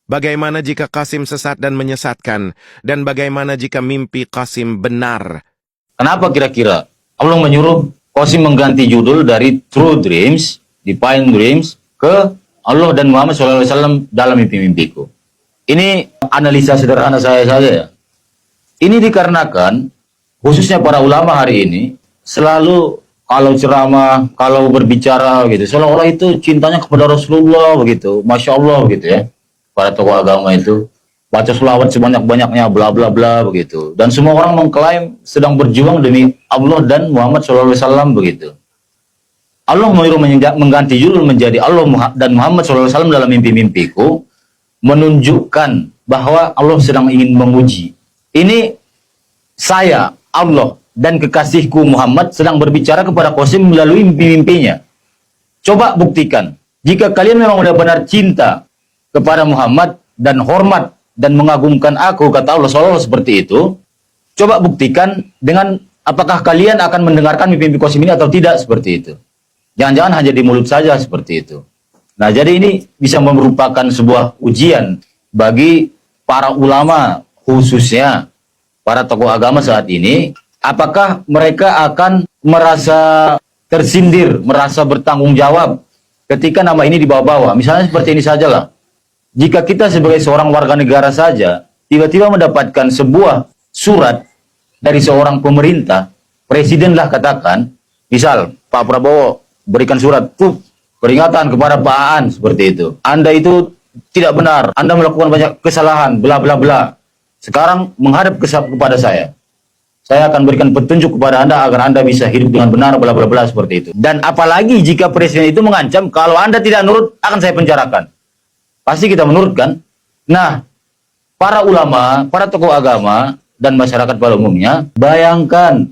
Bagaimana jika Qasim sesat dan menyesatkan? Dan bagaimana jika mimpi Qasim benar? Kenapa kira-kira Allah menyuruh Qasim mengganti judul dari True Dreams, Divine Dreams, ke Allah dan Muhammad SAW dalam mimpi-mimpiku? Ini analisa sederhana saya saja ya. Ini dikarenakan, khususnya para ulama hari ini, selalu kalau ceramah, kalau berbicara gitu, seolah-olah itu cintanya kepada Rasulullah begitu, Masya Allah begitu ya. Para tokoh agama itu baca selawat sebanyak-banyaknya, bla bla bla begitu. Dan semua orang mengklaim sedang berjuang demi Allah dan Muhammad SAW begitu. Allah menyuruh mengganti judul menjadi Allah dan Muhammad SAW dalam mimpi-mimpiku, menunjukkan bahwa Allah sedang ingin menguji. Ini saya, Allah, dan kekasihku Muhammad sedang berbicara kepada Qasim melalui mimpi-mimpinya. Coba buktikan, jika kalian memang benar-benar cinta kepada Muhammad dan hormat dan mengagungkan aku, kata Allah SAW seperti itu, coba buktikan dengan apakah kalian akan mendengarkan mimpi-mimpi Qasim ini atau tidak seperti itu. Jangan-jangan hanya di mulut saja seperti itu. Nah, jadi ini bisa merupakan sebuah ujian bagi para ulama, khususnya para tokoh agama saat ini, apakah mereka akan merasa tersindir, merasa bertanggung jawab ketika nama ini dibawa-bawa. Misalnya seperti ini sajalah. Jika kita sebagai seorang warga negara saja, tiba-tiba mendapatkan sebuah surat dari seorang pemerintah, presiden lah katakan, misal Pak Prabowo berikan surat, peringatan kepada Pak Aan, seperti itu. Anda itu tidak benar, Anda melakukan banyak kesalahan, bla bla bla. Sekarang menghadap kepada saya akan berikan petunjuk kepada Anda agar Anda bisa hidup dengan benar, bla bla bla, seperti itu. Dan apalagi jika presiden itu mengancam, kalau Anda tidak nurut, akan saya penjarakan. Pasti kita menurutkan. Nah, para ulama, para tokoh agama, dan masyarakat pada umumnya, bayangkan,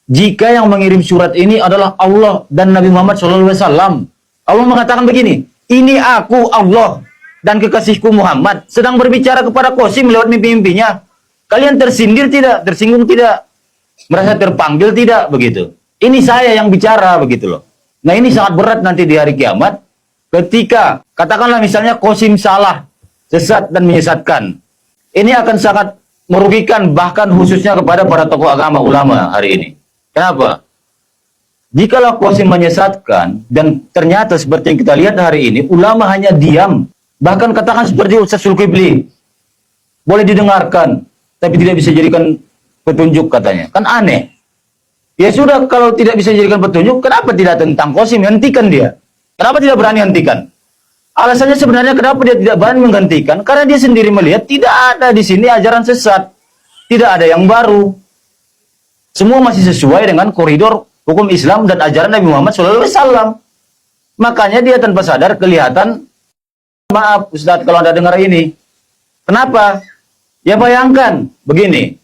jika yang mengirim surat ini adalah Allah dan Nabi Muhammad SAW. Allah mengatakan begini, ini aku Allah dan kekasihku Muhammad sedang berbicara kepada Qasim lewat mimpi-mimpinya. Kalian tersindir tidak? Tersinggung tidak? Merasa terpanggil tidak? Begitu. Ini saya yang bicara, begitu loh. Nah, ini sangat berat nanti di hari kiamat. Ketika, katakanlah misalnya Qasim salah, sesat dan menyesatkan. Ini akan sangat merugikan bahkan khususnya kepada para tokoh agama ulama hari ini. Kenapa? Jikalau Qasim menyesatkan dan ternyata seperti yang kita lihat hari ini, ulama hanya diam. Bahkan katakan seperti Ustaz Zulkifli. Boleh didengarkan, tapi tidak bisa jadikan petunjuk katanya. Kan aneh. Ya sudah, kalau tidak bisa jadikan petunjuk, kenapa tidak tentang Qasim? Hentikan dia. Kenapa tidak berani hentikan? Alasannya sebenarnya kenapa dia tidak berani menghentikan? Karena dia sendiri melihat tidak ada di sini ajaran sesat. Tidak ada yang baru. Semua masih sesuai dengan koridor hukum Islam dan ajaran Nabi Muhammad SAW. Makanya dia tanpa sadar kelihatan, maaf Ustadz kalau Anda dengar ini. Kenapa? Ya bayangkan, begini.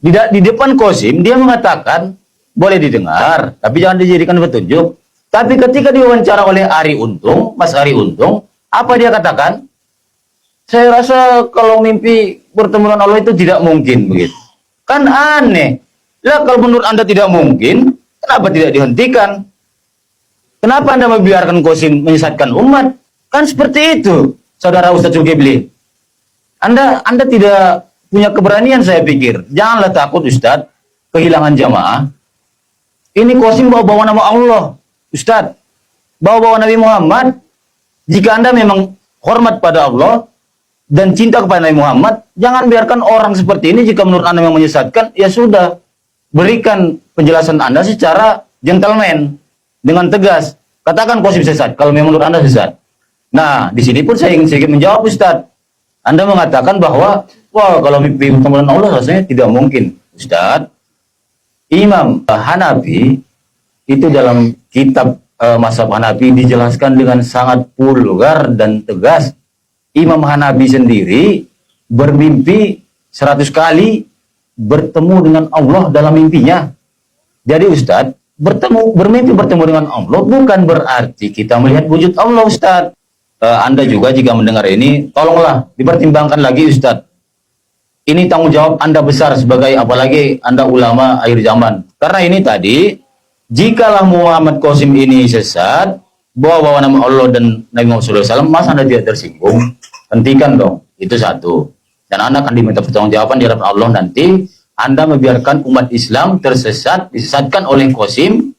Di depan Qasim dia mengatakan, boleh didengar, tapi jangan dijadikan petunjuk. Tapi ketika diwawancara oleh Ari Untung, Mas Ari Untung, apa dia katakan? Saya rasa kalau mimpi bertemu dengan Allah itu tidak mungkin begitu. Kan aneh. Lah kalau menurut Anda tidak mungkin, kenapa tidak dihentikan? Kenapa Anda membiarkan Qasim menyesatkan umat? Kan seperti itu, Saudara Ustaz Zulkifli. Anda tidak punya keberanian, saya pikir. Janganlah takut Ustaz, kehilangan jamaah. Ini Qasim bawa-bawa nama Allah. Ustadz, bawa-bawa Nabi Muhammad. Jika Anda memang hormat pada Allah dan cinta kepada Nabi Muhammad, jangan biarkan orang seperti ini. Jika menurut Anda memang menyesatkan, ya sudah, berikan penjelasan Anda secara gentleman, dengan tegas. Katakan Qasim sesat, kalau memang menurut Anda sesat. Nah, di sini pun saya ingin sedikit menjawab Ustadz. Anda mengatakan bahwa, wah kalau mimpi bertemu dengan Allah rasanya tidak mungkin. Ustadz, Imam Hanafi itu dalam kitab mazhab Hanafi dijelaskan dengan sangat vulgar dan tegas. Imam Hanafi sendiri bermimpi 100 kali bertemu dengan Allah dalam mimpinya. Jadi Ustadz, bermimpi bertemu dengan Allah bukan berarti kita melihat wujud Allah Ustadz. Anda juga jika mendengar ini, tolonglah dipertimbangkan lagi Ustadz. Ini tanggung jawab Anda besar sebagai apalagi Anda ulama akhir zaman. Karena ini tadi, jikalau Muhammad Qasim ini sesat, bawa nama Allah dan Nabi Muhammad SAW, masa Anda tidak tersinggung? Hentikan dong. Itu satu. Dan Anda akan diminta pertanggungjawaban di hadapan Allah nanti. Anda membiarkan umat Islam tersesat, disesatkan oleh Qasim.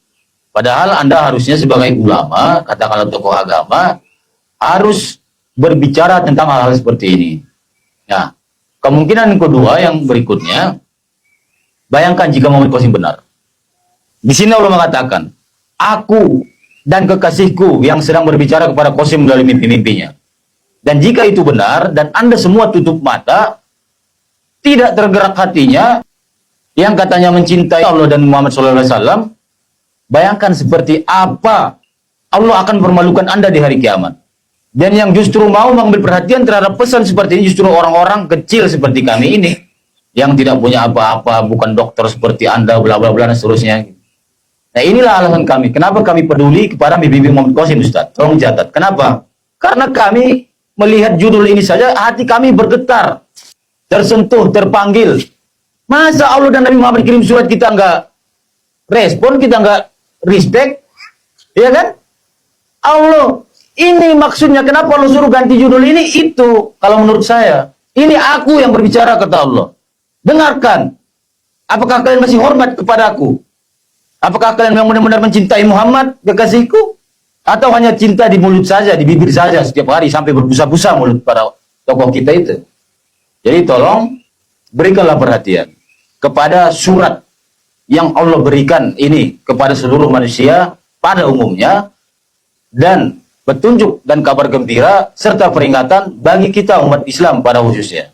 Padahal Anda harusnya sebagai ulama, katakanlah tokoh agama, harus berbicara tentang hal-hal seperti ini. Nah, kemungkinan kedua yang berikutnya, bayangkan jika Muhammad Qasim benar. Di sini Allah mengatakan, aku dan kekasihku yang sedang berbicara kepada Qasim melalui mimpi-mimpinya. Dan jika itu benar, dan Anda semua tutup mata, tidak tergerak hatinya, yang katanya mencintai Allah dan Muhammad SAW, bayangkan seperti apa Allah akan permalukan Anda di hari kiamat. Dan yang justru mau mengambil perhatian terhadap pesan seperti ini justru orang-orang kecil seperti kami ini, yang tidak punya apa-apa, bukan dokter seperti Anda, bla bla bla dan seterusnya. Nah, inilah alasan kami. Kenapa kami peduli kepada mimpi Muhammad Qasim, Ustaz? Tolong catat. Kenapa? Karena kami melihat judul ini saja, hati kami bergetar, tersentuh, terpanggil. Masa Allah dan Nabi Muhammad kirim surat kita nggak respon, kita nggak respect, ya kan? Allah, ini maksudnya kenapa Allah suruh ganti judul ini? Itu, kalau menurut saya, ini aku yang berbicara, kata Allah. Dengarkan, apakah kalian masih hormat kepadaku? Apakah kalian yang benar-benar mencintai Muhammad, kekasihku? Atau hanya cinta di mulut saja, di bibir saja setiap hari sampai berbusa-busa mulut para tokoh kita itu? Jadi tolong berikanlah perhatian kepada surat yang Allah berikan ini kepada seluruh manusia pada umumnya, dan petunjuk dan kabar gembira serta peringatan bagi kita umat Islam pada khususnya.